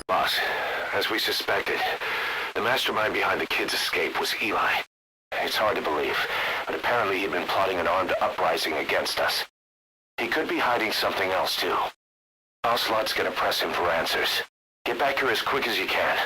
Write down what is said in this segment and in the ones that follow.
Boss, as we suspected, the mastermind behind the kid's escape was Eli. It's hard to believe, but apparently he'd been plotting an armed uprising against us. He could be hiding something else too. Ocelot's gonna press him for answers. Get back here as quick as you can.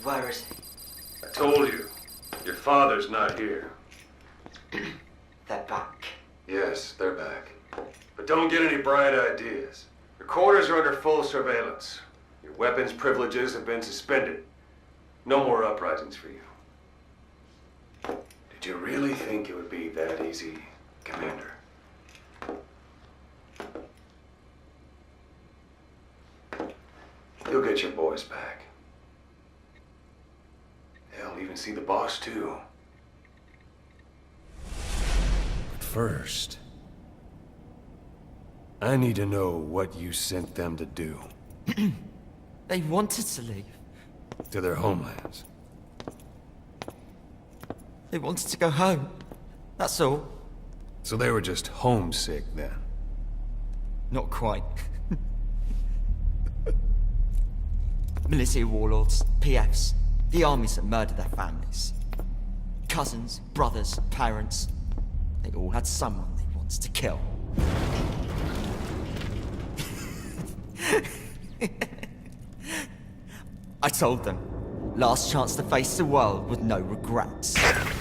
Where is he? I told you. Your father's not here. They're back. Yes, they're back. But don't get any bright ideas. Your quarters are under full surveillance. Your weapons privileges have been suspended. No more uprisings for you. Did you really think it would be that easy, Commander? You'll get your boys back. They'll even see the boss, too. But first, I need to know what you sent them to do. They wanted to leave. To their homelands. They wanted to go home. That's all. So they were just homesick then. Not quite. Militia warlords, PFs, the armies that murdered their families. Cousins, brothers, parents. They all had someone they wanted to kill. I told them, last chance to face the world with no regrets.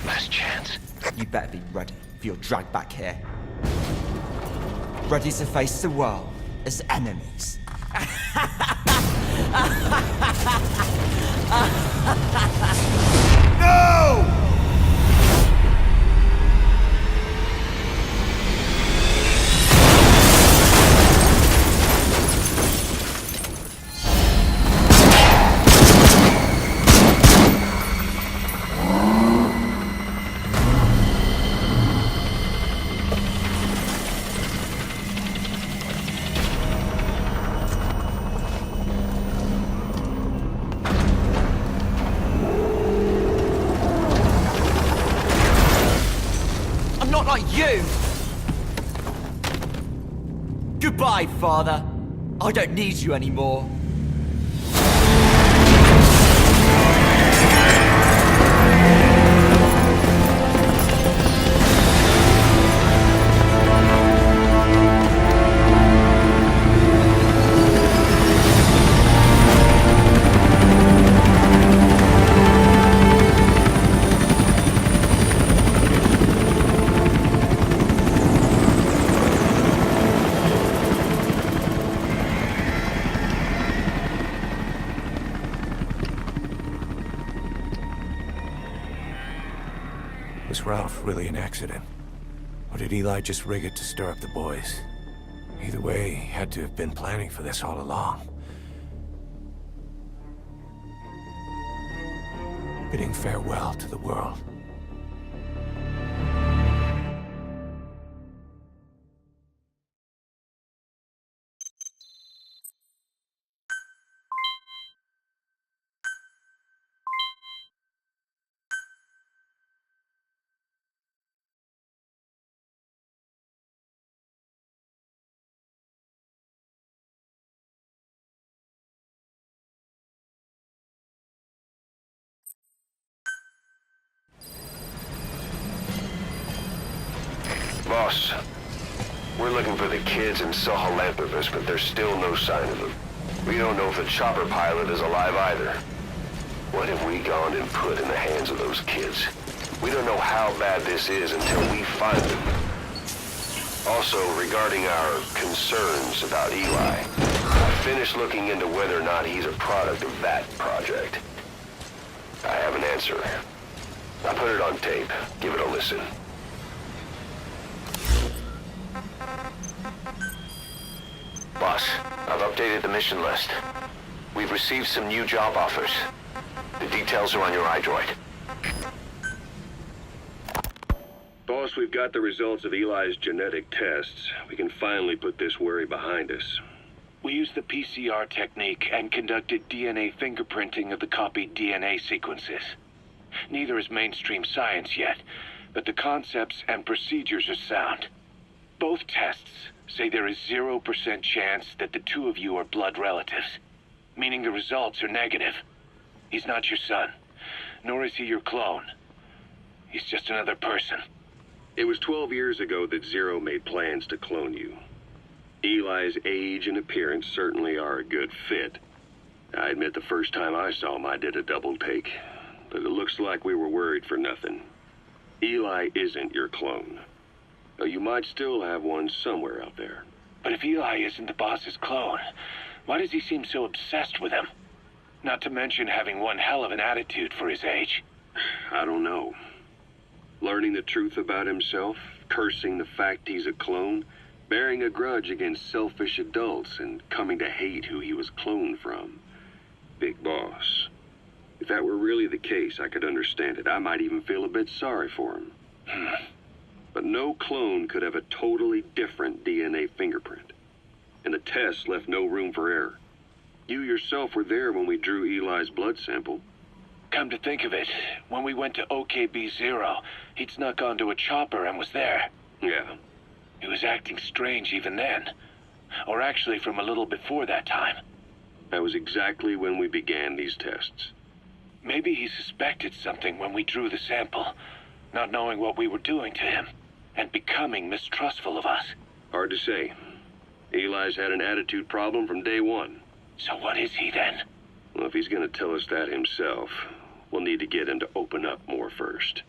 Last chance? You better be ready for your drag back here. Ready to face the world as enemies. No! You! Goodbye, Father. I don't need you anymore. Was Ralph really an accident? Or did Eli just rig it to stir up the boys? Either way, he had to have been planning for this all along. Bidding farewell to the world. Boss, we're looking for the kids in Sahelanthropus, but there's still no sign of them. We don't know if the chopper pilot is alive either. What have we gone and put in the hands of those kids? We don't know how bad this is until we find them. Also, regarding our concerns about Eli, I finished looking into whether or not he's a product of that project. I have an answer. I put it on tape. Give it a listen. updated the mission list. We've received some new job offers. The details are on your iDroid. Boss, we've got the results of Eli's genetic tests. We can finally put this worry behind us. We used the PCR technique and conducted DNA fingerprinting of the copied DNA sequences. Neither is mainstream science yet, but the concepts and procedures are sound. Both tests say there is 0% chance that the two of you are blood relatives, meaning the results are negative. He's not your son, nor is he your clone. He's just another person. It was 12 years ago that Zero made plans to clone you. Eli's age and appearance certainly are a good fit. I admit the first time I saw him, I did a double take, but it looks like we were worried for nothing. Eli isn't your clone, though you might still have one somewhere out there. But if Eli isn't the boss's clone, why does he seem so obsessed with him? Not to mention having one hell of an attitude for his age. I don't know. Learning the truth about himself, cursing the fact he's a clone, bearing a grudge against selfish adults, and coming to hate who he was cloned from. Big boss. If that were really the case, I could understand it. I might even feel a bit sorry for him. But no clone could have a totally different DNA fingerprint. And the tests left no room for error. You yourself were there when we drew Eli's blood sample. Come to think of it, when we went to OKB-0, he'd snuck onto a chopper and was there. Yeah. He was acting strange even then. Or actually from a little before that time. That was exactly when we began these tests. Maybe he suspected something when we drew the sample, not knowing what we were doing to him, and becoming mistrustful of us. Hard to say. Eli's had an attitude problem from day one. So what is he then? Well, if he's gonna tell us that himself, we'll need to get him to open up more first.